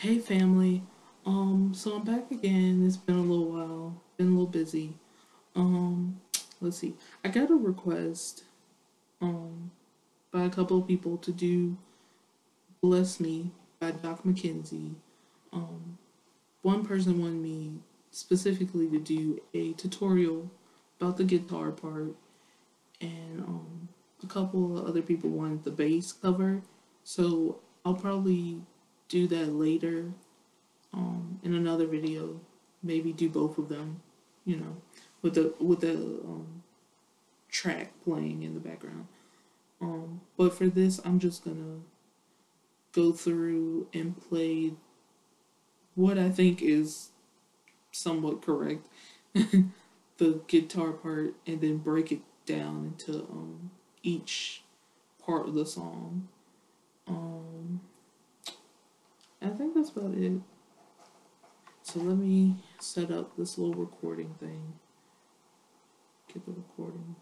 Hey family. So I'm back again. It's been a little while. Been a little busy. Um, let's see. I got a request by a couple of people to do Bless Me by Doc Mckenzie. Um, One person wanted me specifically to do a tutorial about the guitar part, and a couple of other people wanted the bass cover. So I'll probably do that later in another video, maybe do both of them, you know, with the track playing in the background. But for this, I'm just gonna go through and play what I think is somewhat correct, the guitar part, and then break it down into each part of the song. Um, I think that's about it. So let me set up this little recording thing. Get the recording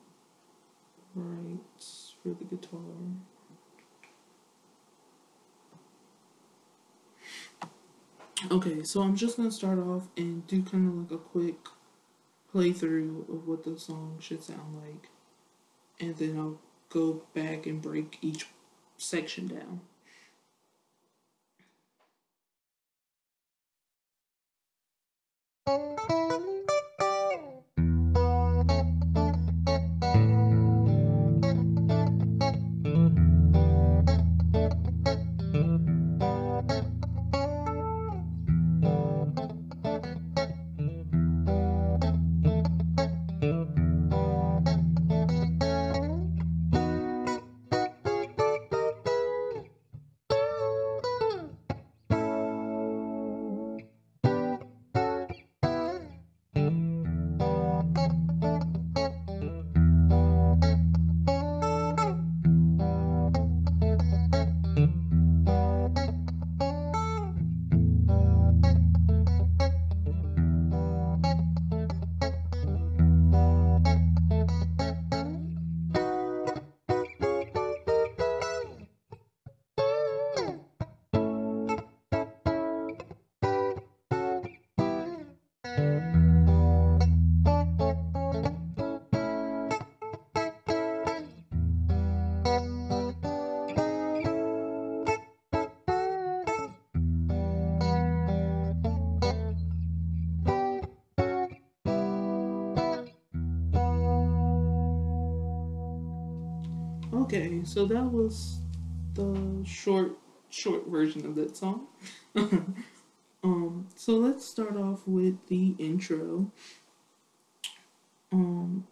right for the guitar. Okay, so I'm just gonna start off and do kind of like a quick playthrough of what the song should sound like, and then I'll go back and break each section down. Okay, so that was the short version of that song. So let's start off with the intro. Um,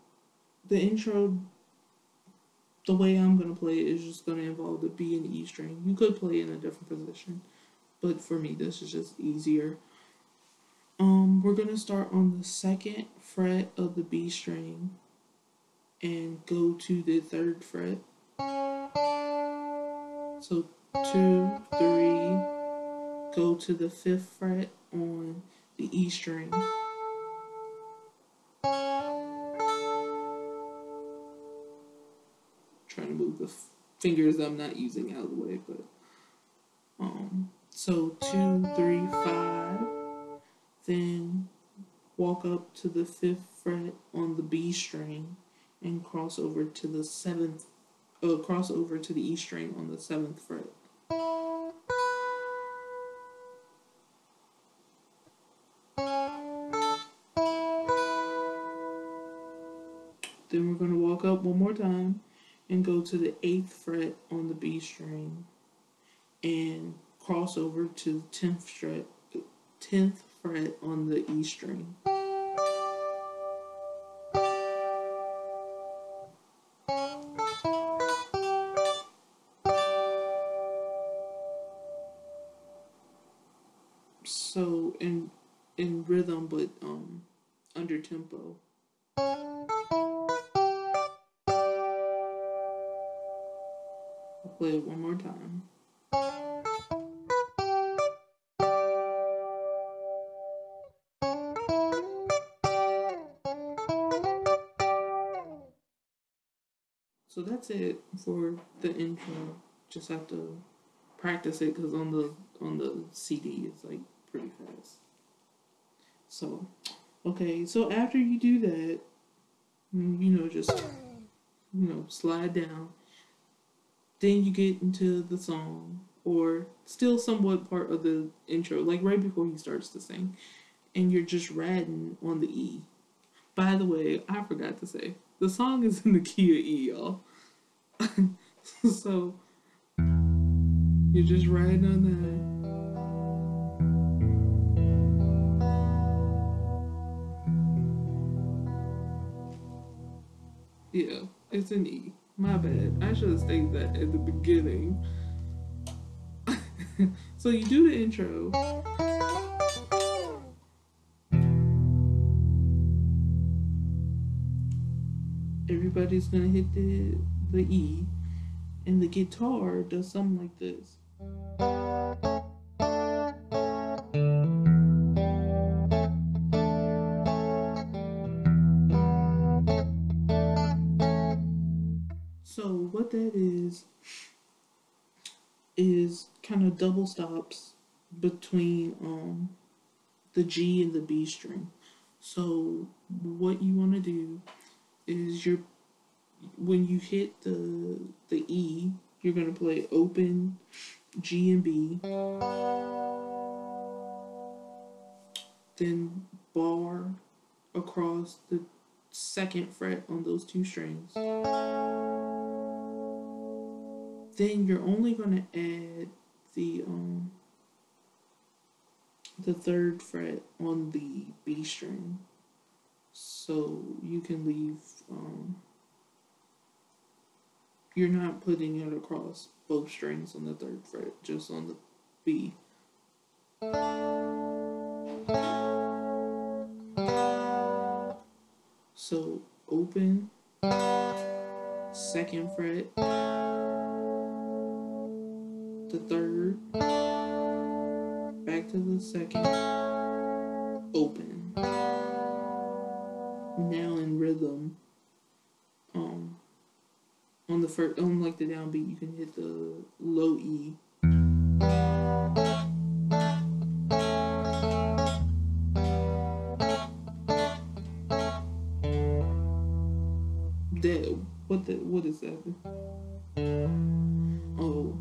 the intro, the way I'm gonna play it is just gonna involve the B and E string. You could play in a different position, but for me, this is just easier. We're gonna start on the second fret of the B string and go to the third fret. So 2, 3, go to the fifth fret on the E string. Trying to move the fingers I'm not using out of the way, but so 2, 3, 5, then walk up to the fifth fret on the B string and cross over to the seventh, cross over to the E string on the seventh fret. Then we're going to walk up one more time and go to the eighth fret on the B string and cross over to the 10th fret on the E string. So in rhythm, but under tempo. I'll play it one more time. So that's it for the intro. Just have to practice it because on the on the CD. It's like pretty fast. So, okay, so after you do that, just slide down. Then you get into the song, or still somewhat part of the intro, like right before he starts to sing, and you're just ratting on the E. By the way, I forgot to say, the song is in the key of E, y'all. So you're just riding on that. Yeah, it's an E. My bad. I should have stated that at the beginning. So you do the intro. Everybody's gonna hit the E, and the guitar does something like this. So what that is kind of double stops between the G and the B string. So what you want to do is when you hit the E, you're gonna play open G and B, then bar across the second fret on those two strings. Then you're only gonna add the third fret on the B string, so you can leave. You're not putting it across both strings on the third fret, just on the B. So open, second fret, the third, back to the second, open. Now in rhythm, on the first, on like the downbeat, you can hit the low E. What is that? Oh,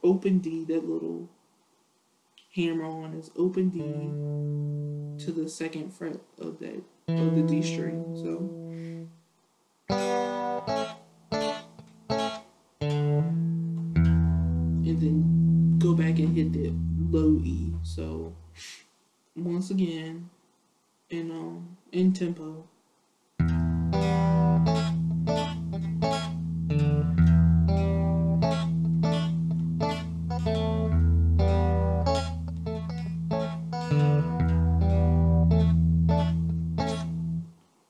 open D. That little hammer on is open D to the second fret of the D string. So. And then go back and hit the low E. So once again, in tempo.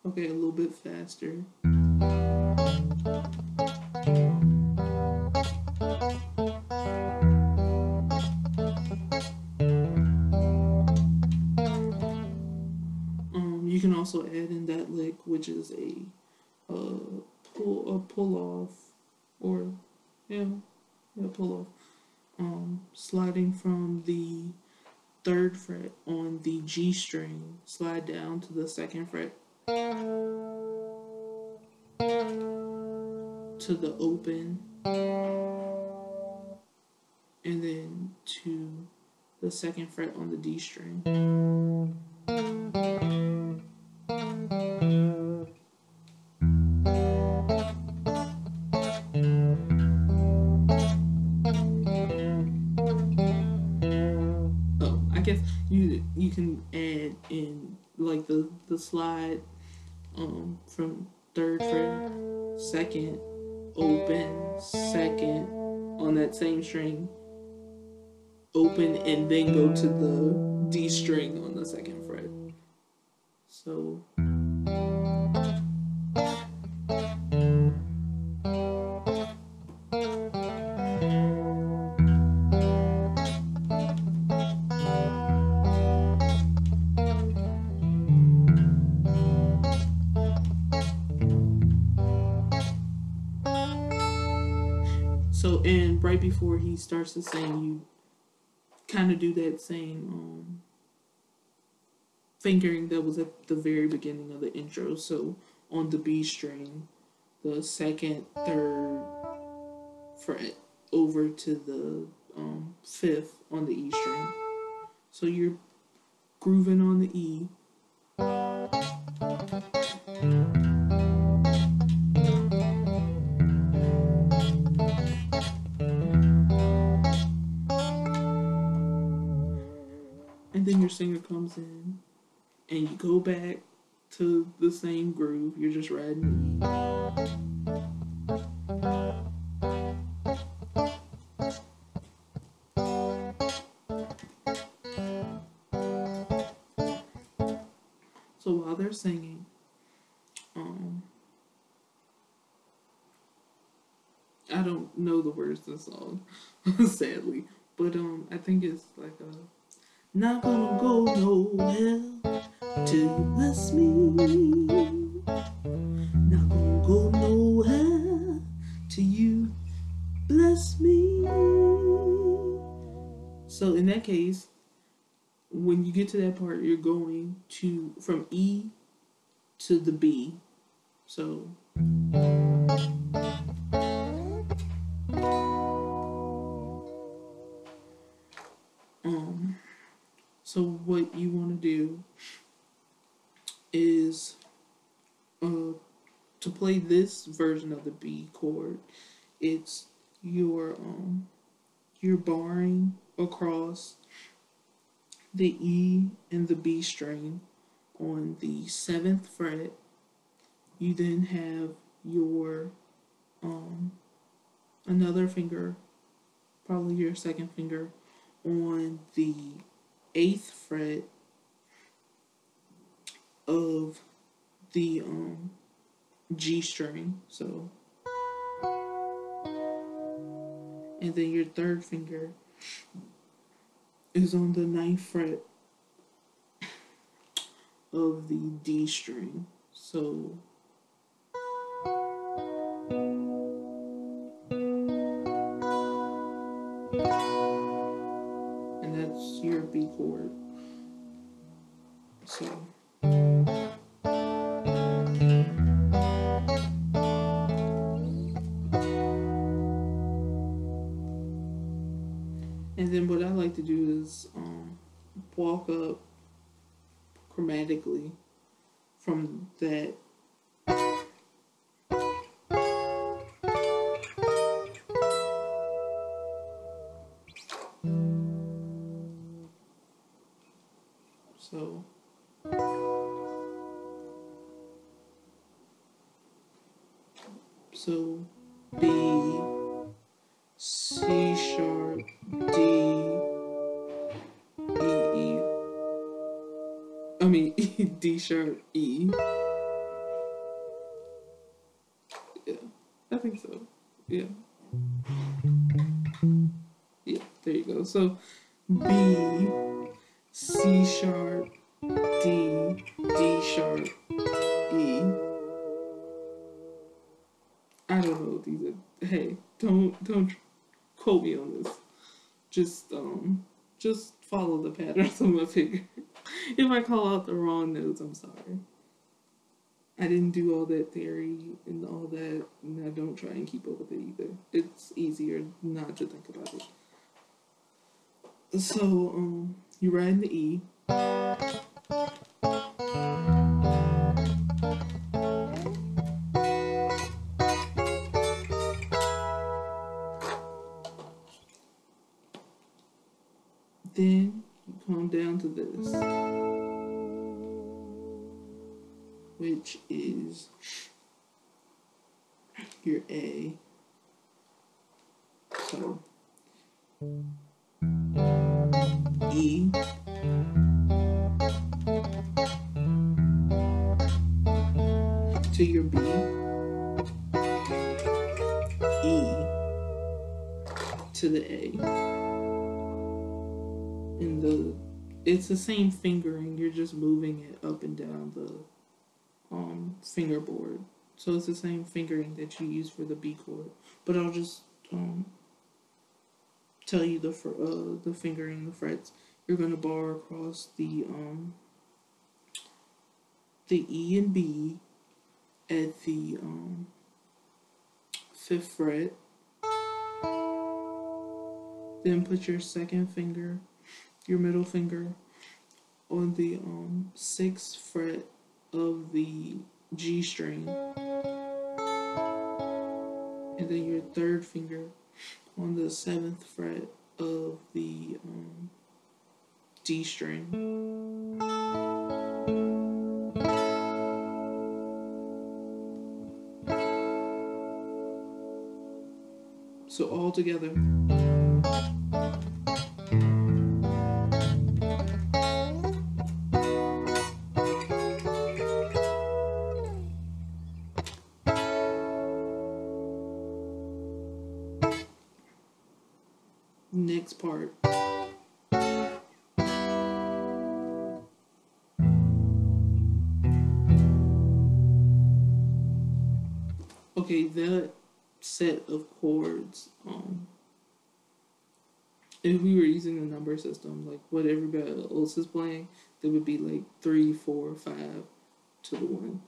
Okay, a little bit faster. You can also add in that lick, which is a pull off, or pull off. Sliding from the third fret on the G string, slide down to the second fret to the open, and then to the second fret on the D string. I guess you can add in like the slide from third fret, second, open, second on that same string, open, and then go to the D string on the second fret. So And right before he starts to sing, you kind of do that same fingering that was at the very beginning of the intro. So on the B string, the second, third fret over to the fifth on the E string. So you're grooving on the E. And then your singer comes in and you go back to the same groove. You're just riding the E. So while they're singing, I don't know the words to the song, sadly, but I think it's like a not gonna go nowhere till you bless me. Not gonna go nowhere till you bless me. So in that case, when you get to that part, you're going to from E to the B. So so what you want to do is to play this version of the B chord, it's you're barring across the E and the B string on the 7th fret. You then have your another finger, probably your second finger, on the 8th fret of the G string. So, and then your third finger is on the 9th fret of the D string. So, and that's your B chord. So, and then what I like to do is walk up chromatically from that. So, B, C sharp, D, E. I mean D sharp, E. Yeah, I think so. Yeah. Yeah, there you go. So B, C sharp, D, D sharp, E. I don't know what these are. Hey, don't quote me on this. Just follow the patterns on my finger. If I call out the wrong notes, I'm sorry. I didn't do all that theory and all that, and I don't try and keep up with it either. It's easier not to think about it. So, you ride the E. Then you come down to this, which is your A. So E, to your B, E to the A. And it's the same fingering, you're just moving it up and down the fingerboard. So it's the same fingering that you use for the B chord. But I'll just tell you the fingering, the frets. You're gonna bar across the E and B at the fifth fret. Then put your second finger, your middle finger, on the sixth fret of the G string, and then your third finger on the seventh fret of the D string. So all together. Next part. Okay, that set of chords, if we were using a number system, like what everybody else is playing, there would be like 3, 4, 5 to the 1.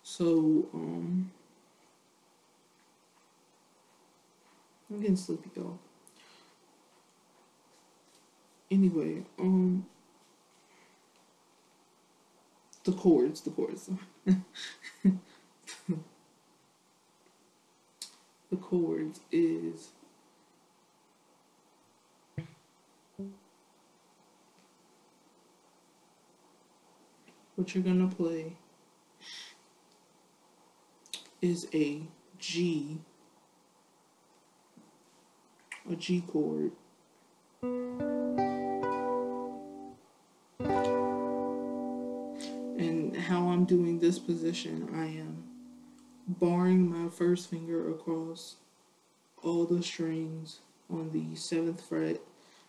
So, I'm getting sleepy, y'all. Anyway, the chords. The chords is what you're gonna play is a G chord. And how I'm doing this position, I am barring my first finger across all the strings on the 7th fret.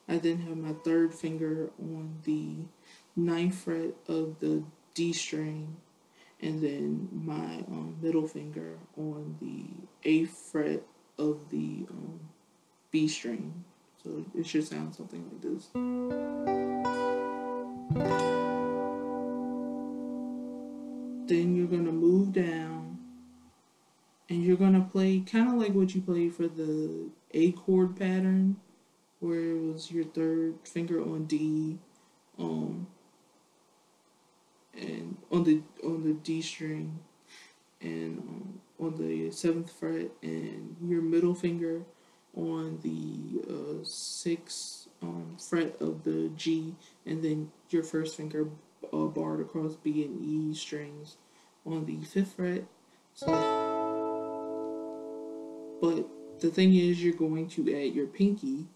I then have my third finger on the 9th fret of the D string, and then my middle finger on the 8th fret of the B string. So it should sound something like this. Then you're gonna move down, and you're gonna play kind of like what you played for the A chord pattern, where it was your third finger on D, and on the D string, and on the 7th fret, and your middle finger on the 6th fret of the G, and then your first finger barred across B and E strings on the 5th fret. So, but the thing is, you're going to add your pinky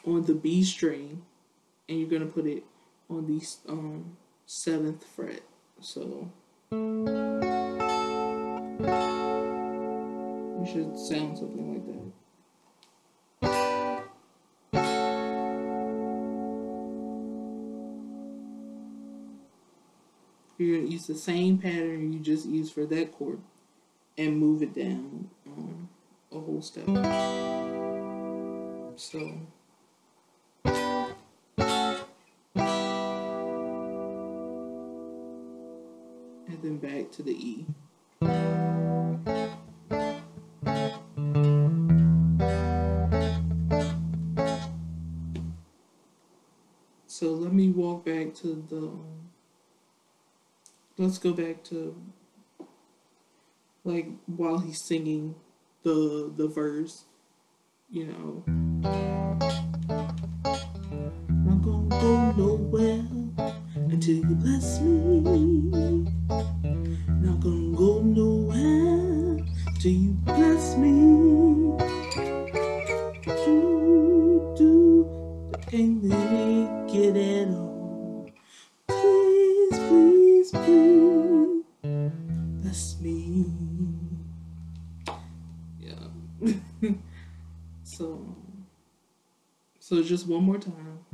on the B string, and you're going to put it on the 7th fret. So it should sound something like that. You're going to use the same pattern you just used for that chord and move it down a whole step. So and then back to the E. So let me walk back to the let's go back to like while he's singing the verse, you know. Not gonna go nowhere until you bless me. Not gonna go nowhere till you bless me. Can't make it at all. Please, please, please, bless me. Yeah. So just one more time.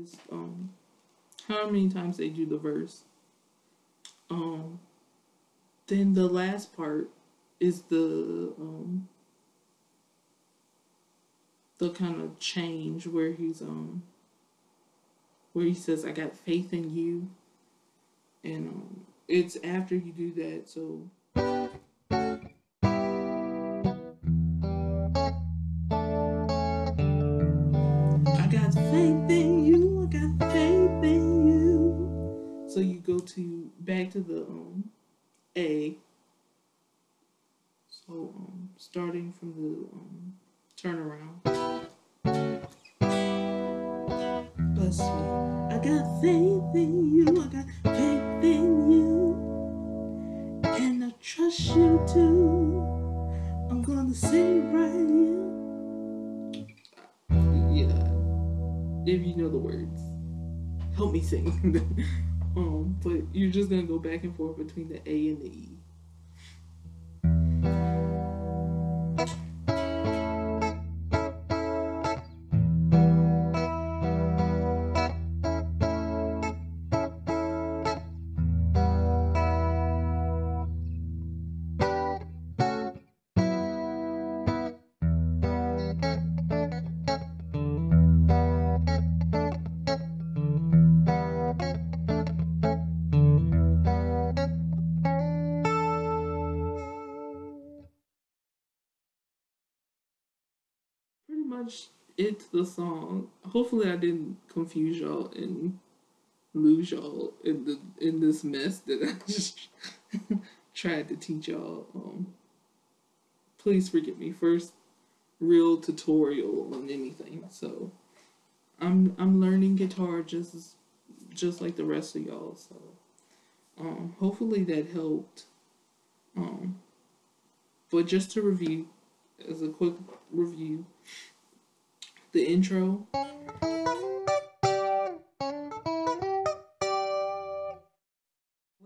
is however many times they do the verse. Um, then the last part is the kind of change where he says, "I got faith in you," and it's after you do that. So I got faith in you. I got faith in you. So you go to back to the A. So starting from the turnaround. Bless me. I got faith in you. I got faith in you. And I trust you too. I'm gonna sing right here. Yeah. If you know the words. Help me sing. But you're just gonna go back and forth between the A and the E. Pretty much it's the song. Hopefully I didn't confuse y'all and lose y'all in this mess that I just tried to teach y'all. Please forgive me. First real tutorial on anything. So I'm learning guitar just like the rest of y'all. So hopefully that helped. Um, but just to review, as a quick review, the intro. Play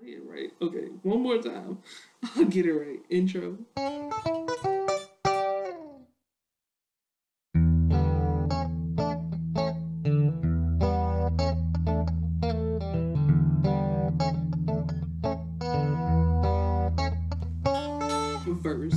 it right. Okay, one more time. I'll get it right. Intro. Verse.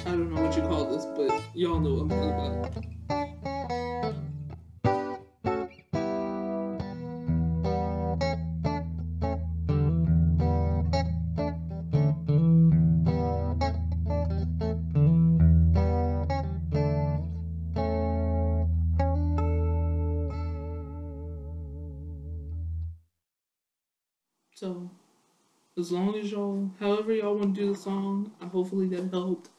I don't know what you call this, but y'all know what I'm talking about. So as long as y'all, however y'all want to do the song, hopefully that helped.